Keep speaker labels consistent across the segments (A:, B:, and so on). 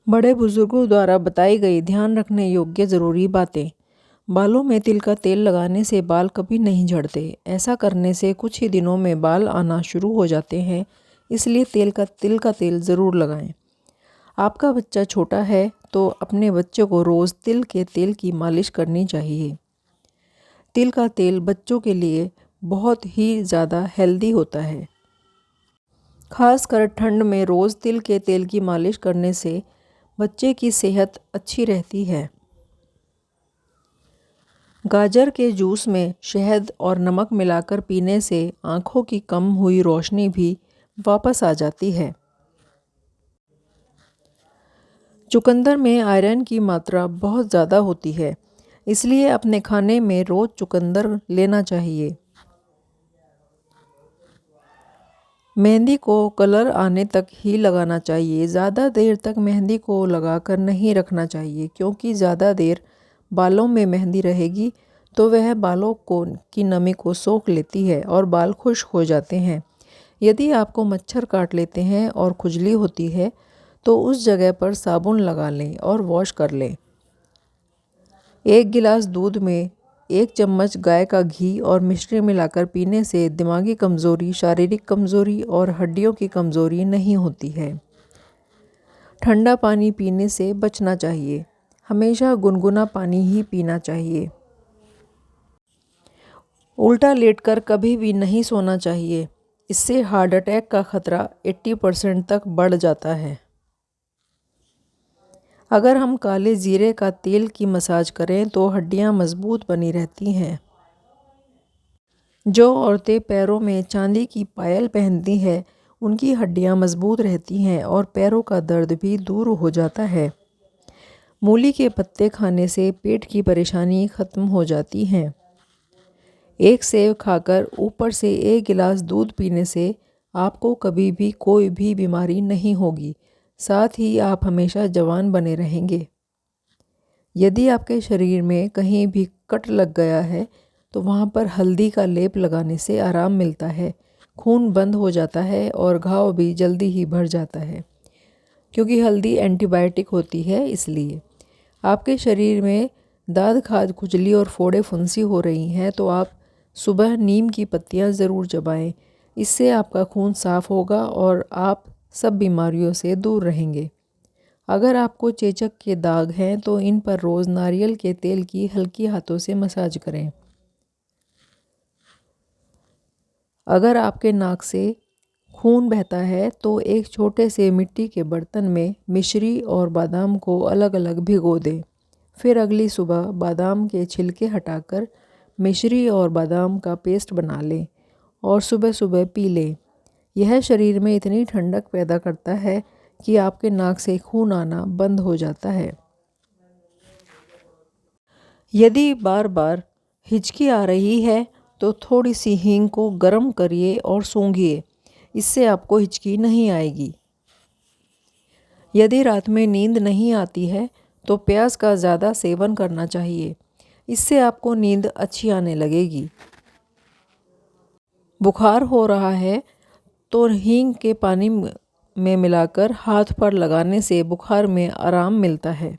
A: बड़े बुजुर्गों द्वारा बताई गई ध्यान रखने योग्य ज़रूरी बातें। बालों में तिल का तेल लगाने से बाल कभी नहीं झड़ते। ऐसा करने से कुछ ही दिनों में बाल आना शुरू हो जाते हैं, इसलिए तिल का तेल ज़रूर लगाएं। आपका बच्चा छोटा है तो अपने बच्चे को रोज़ तिल के तेल की मालिश करनी चाहिए। तिल का तेल बच्चों के लिए बहुत ही ज़्यादा हेल्दी होता है। खासकर ठंड में रोज़ तिल के तेल की मालिश करने से बच्चे की सेहत अच्छी रहती है। गाजर के जूस में शहद और नमक मिलाकर पीने से आँखों की कम हुई रोशनी भी वापस आ जाती है। चुकंदर में आयरन की मात्रा बहुत ज़्यादा होती है, इसलिए अपने खाने में रोज़ चुकंदर लेना चाहिए। मेहंदी को कलर आने तक ही लगाना चाहिए। ज़्यादा देर तक मेहंदी को लगाकर नहीं रखना चाहिए, क्योंकि ज़्यादा देर बालों में मेहंदी रहेगी तो वह बालों की नमी को सोख लेती है और बाल खुश्क हो जाते हैं। यदि आपको मच्छर काट लेते हैं और खुजली होती है तो उस जगह पर साबुन लगा लें और वॉश कर लें। 1 गिलास दूध में 1 चम्मच गाय का घी और मिश्री मिलाकर पीने से दिमागी कमज़ोरी, शारीरिक कमज़ोरी और हड्डियों की कमज़ोरी नहीं होती है। ठंडा पानी पीने से बचना चाहिए। हमेशा गुनगुना पानी ही पीना चाहिए। उल्टा लेटकर कभी भी नहीं सोना चाहिए। इससे हार्ट अटैक का खतरा 80% तक बढ़ जाता है। अगर हम काले जीरे का तेल की मसाज करें तो हड्डियां मजबूत बनी रहती हैं। जो औरतें पैरों में चांदी की पायल पहनती हैं, उनकी हड्डियां मजबूत रहती हैं और पैरों का दर्द भी दूर हो जाता है। मूली के पत्ते खाने से पेट की परेशानी खत्म हो जाती है। 1 सेब खाकर ऊपर से 1 गिलास दूध पीने से आपको कभी भी कोई भी बीमारी नहीं होगी। साथ ही आप हमेशा जवान बने रहेंगे। यदि आपके शरीर में कहीं भी कट लग गया है तो वहाँ पर हल्दी का लेप लगाने से आराम मिलता है। खून बंद हो जाता है और घाव भी जल्दी ही भर जाता है, क्योंकि हल्दी एंटीबायोटिक होती है। इसलिए आपके शरीर में दाद खाज, खुजली और फोड़े फुंसी हो रही हैं तो आप सुबह नीम की पत्तियां ज़रूर चबाएं। इससे आपका खून साफ होगा और आप सब बीमारियों से दूर रहेंगे। अगर आपको चेचक के दाग हैं तो इन पर रोज़ नारियल के तेल की हल्की हाथों से मसाज करें। अगर आपके नाक से खून बहता है तो एक छोटे से मिट्टी के बर्तन में मिश्री और बादाम को अलग अलग भिगो दें। फिर अगली सुबह बादाम के छिलके हटाकर मिश्री और बादाम का पेस्ट बना लें और सुबह सुबह पी लें। यह शरीर में इतनी ठंडक पैदा करता है कि आपके नाक से खून आना बंद हो जाता है। यदि बार बार हिचकी आ रही है तो थोड़ी सी हींग को गर्म करिए और सूंघिए। इससे आपको हिचकी नहीं आएगी। यदि रात में नींद नहीं आती है तो प्याज का ज़्यादा सेवन करना चाहिए। इससे आपको नींद अच्छी आने लगेगी। बुखार हो रहा है तो हींग के पानी में मिलाकर हाथ पर लगाने से बुखार में आराम मिलता है।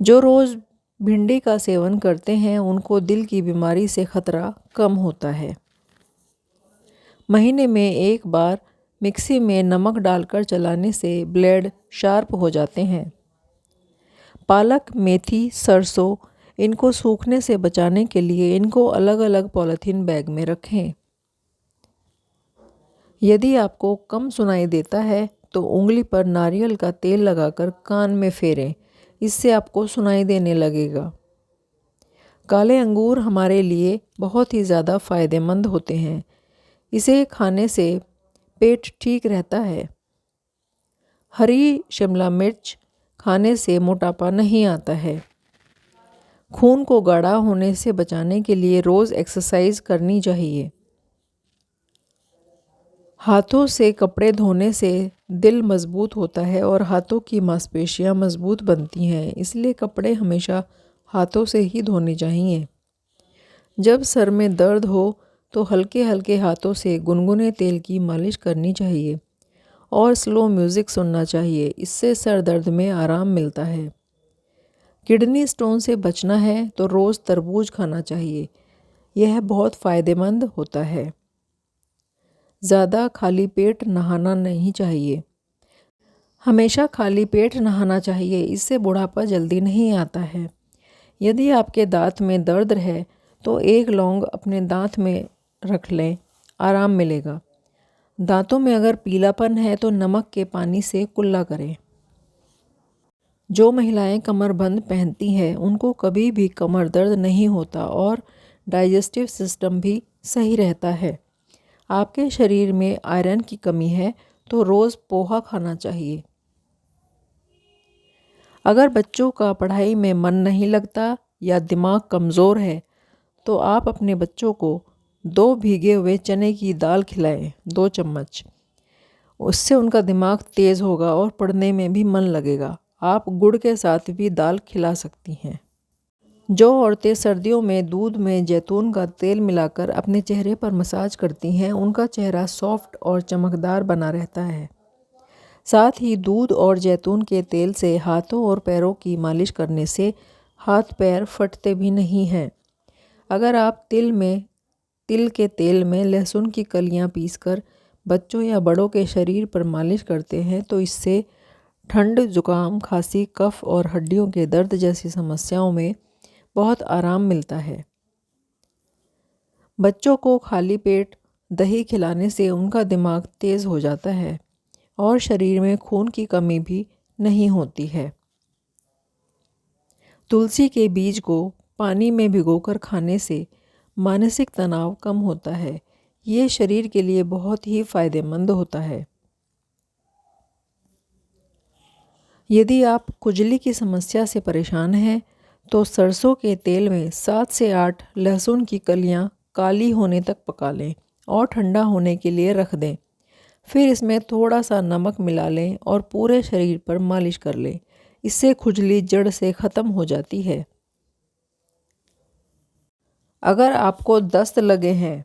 A: जो रोज़ भिंडी का सेवन करते हैं उनको दिल की बीमारी से खतरा कम होता है। महीने में 1 बार मिक्सी में नमक डालकर चलाने से ब्लेड शार्प हो जाते हैं। पालक, मेथी, सरसों इनको सूखने से बचाने के लिए इनको अलग अलग पॉलीथीन बैग में रखें। यदि आपको कम सुनाई देता है तो उंगली पर नारियल का तेल लगाकर कान में फेरें। इससे आपको सुनाई देने लगेगा। काले अंगूर हमारे लिए बहुत ही ज़्यादा फ़ायदेमंद होते हैं। इसे खाने से पेट ठीक रहता है। हरी शिमला मिर्च खाने से मोटापा नहीं आता है। खून को गाढ़ा होने से बचाने के लिए रोज़ एक्सरसाइज करनी चाहिए। हाथों से कपड़े धोने से दिल मजबूत होता है और हाथों की मांसपेशियां मजबूत बनती हैं। इसलिए कपड़े हमेशा हाथों से ही धोने चाहिए। जब सर में दर्द हो तो हल्के हल्के हाथों से गुनगुने तेल की मालिश करनी चाहिए और स्लो म्यूज़िक सुनना चाहिए, इससे सर दर्द में आराम मिलता है। किडनी स्टोन से बचना है तो रोज़ तरबूज खाना चाहिए, यह बहुत फ़ायदेमंद होता है। ज़्यादा खाली पेट नहाना नहीं चाहिए। हमेशा खाली पेट नहाना चाहिए, इससे बुढ़ापा जल्दी नहीं आता है। यदि आपके दांत में दर्द है तो एक लौंग अपने दांत में रख लें, आराम मिलेगा। दांतों में अगर पीलापन है तो नमक के पानी से कुल्ला करें। जो महिलाएं कमरबंद पहनती हैं उनको कभी भी कमर दर्द नहीं होता और डाइजेस्टिव सिस्टम भी सही रहता है। आपके शरीर में आयरन की कमी है तो रोज़ पोहा खाना चाहिए। अगर बच्चों का पढ़ाई में मन नहीं लगता या दिमाग कमज़ोर है तो आप अपने बच्चों को 2 भीगे हुए चने की दाल खिलाएं, 2 चम्मच। उससे उनका दिमाग तेज़ होगा और पढ़ने में भी मन लगेगा। आप गुड़ के साथ भी दाल खिला सकती हैं। जो औरतें सर्दियों में दूध में जैतून का तेल मिलाकर अपने चेहरे पर मसाज करती हैं उनका चेहरा सॉफ्ट और चमकदार बना रहता है। साथ ही दूध और जैतून के तेल से हाथों और पैरों की मालिश करने से हाथ पैर फटते भी नहीं हैं। अगर आप तिल के तेल में लहसुन की कलियां पीसकर बच्चों या बड़ों के शरीर पर मालिश करते हैं तो इससे ठंड, जुकाम, खांसी, कफ और हड्डियों के दर्द जैसी समस्याओं में बहुत आराम मिलता है। बच्चों को खाली पेट दही खिलाने से उनका दिमाग तेज़ हो जाता है और शरीर में खून की कमी भी नहीं होती है। तुलसी के बीज को पानी में भिगोकर खाने से मानसिक तनाव कम होता है। ये शरीर के लिए बहुत ही फ़ायदेमंद होता है। यदि आप खुजली की समस्या से परेशान हैं तो सरसों के तेल में 7 से 8 लहसुन की कलियां काली होने तक पका लें और ठंडा होने के लिए रख दें। फिर इसमें थोड़ा सा नमक मिला लें और पूरे शरीर पर मालिश कर लें। इससे खुजली जड़ से ख़त्म हो जाती है। अगर आपको दस्त लगे हैं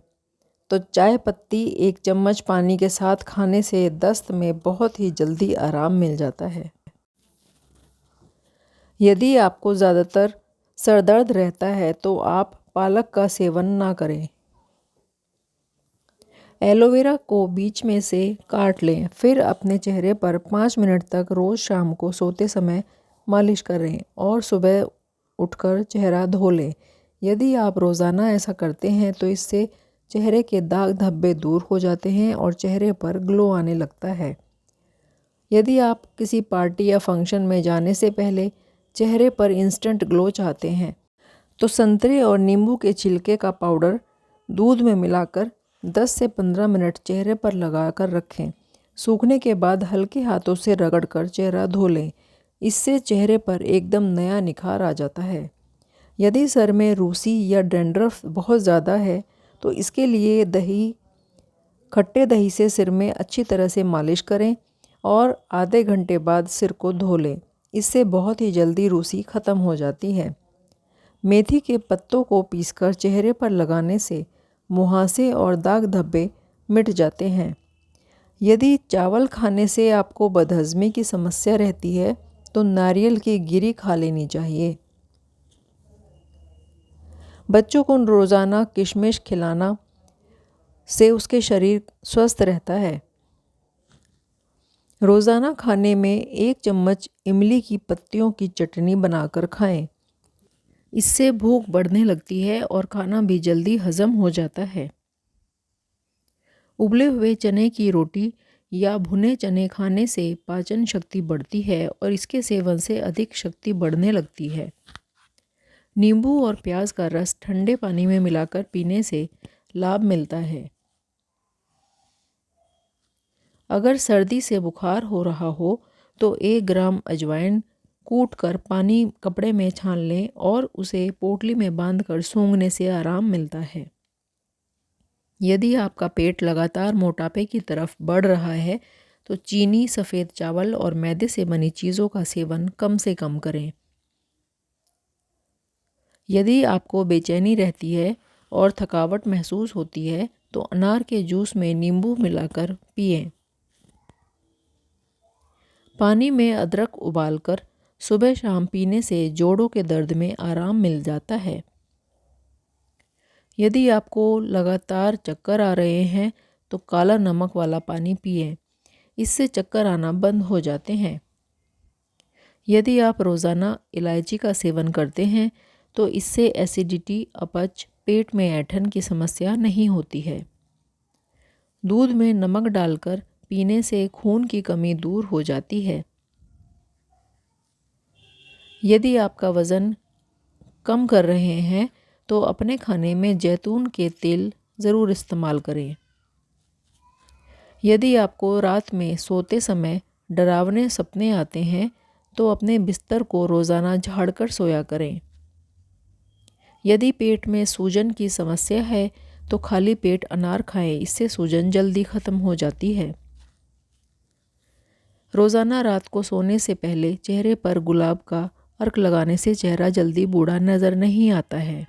A: तो चाय पत्ती 1 चम्मच पानी के साथ खाने से दस्त में बहुत ही जल्दी आराम मिल जाता है। यदि आपको ज़्यादातर सर दर्द रहता है तो आप पालक का सेवन ना करें। एलोवेरा को बीच में से काट लें, फिर अपने चेहरे पर 5 मिनट तक रोज़ शाम को सोते समय मालिश करें और सुबह उठकर चेहरा धो लें। यदि आप रोज़ाना ऐसा करते हैं तो इससे चेहरे के दाग धब्बे दूर हो जाते हैं और चेहरे पर ग्लो आने लगता है। यदि आप किसी पार्टी या फंक्शन में जाने से पहले चेहरे पर इंस्टेंट ग्लो चाहते हैं तो संतरे और नींबू के छिलके का पाउडर दूध में मिलाकर 10 से 15 मिनट चेहरे पर लगाकर रखें। सूखने के बाद हल्के हाथों से रगड़कर चेहरा धो लें। इससे चेहरे पर एकदम नया निखार आ जाता है। यदि सर में रूसी या डैंड्रफ बहुत ज़्यादा है तो इसके लिए खट्टे दही से सिर में अच्छी तरह से मालिश करें और आधे घंटे बाद सिर को धो लें। इससे बहुत ही जल्दी रूसी ख़त्म हो जाती है। मेथी के पत्तों को पीसकर चेहरे पर लगाने से मुहासे और दाग धब्बे मिट जाते हैं। यदि चावल खाने से आपको बदहज़मी की समस्या रहती है तो नारियल की गिरी खा लेनी चाहिए। बच्चों को रोज़ाना किशमिश खिलाना से उसके शरीर स्वस्थ रहता है। रोज़ाना खाने में 1 चम्मच इमली की पत्तियों की चटनी बनाकर खाएं। इससे भूख बढ़ने लगती है और खाना भी जल्दी हजम हो जाता है। उबले हुए चने की रोटी या भुने चने खाने से पाचन शक्ति बढ़ती है और इसके सेवन से अधिक शक्ति बढ़ने लगती है। नींबू और प्याज का रस ठंडे पानी में मिलाकर पीने से लाभ मिलता है। अगर सर्दी से बुखार हो रहा हो तो 1 ग्राम अजवाइन कूटकर पानी कपड़े में छान लें और उसे पोटली में बांधकर सूंघने से आराम मिलता है। यदि आपका पेट लगातार मोटापे की तरफ बढ़ रहा है तो चीनी, सफ़ेद चावल और मैदे से बनी चीज़ों का सेवन कम से कम करें। यदि आपको बेचैनी रहती है और थकावट महसूस होती है तो अनार के जूस में नींबू मिलाकर पिएं। पानी में अदरक उबालकर सुबह शाम पीने से जोड़ों के दर्द में आराम मिल जाता है। यदि आपको लगातार चक्कर आ रहे हैं तो काला नमक वाला पानी पिएं। इससे चक्कर आना बंद हो जाते हैं। यदि आप रोज़ाना इलायची का सेवन करते हैं तो इससे एसिडिटी, अपच, पेट में ऐंठन की समस्या नहीं होती है। दूध में नमक डालकर पीने से खून की कमी दूर हो जाती है। यदि आपका वज़न कम कर रहे हैं तो अपने खाने में जैतून के तेल ज़रूर इस्तेमाल करें। यदि आपको रात में सोते समय डरावने सपने आते हैं तो अपने बिस्तर को रोज़ाना झाड़कर सोया करें। यदि पेट में सूजन की समस्या है तो खाली पेट अनार खाएं, इससे सूजन जल्दी ख़त्म हो जाती है। रोज़ाना रात को सोने से पहले चेहरे पर गुलाब का अर्क लगाने से चेहरा जल्दी बूढ़ा नज़र नहीं आता है।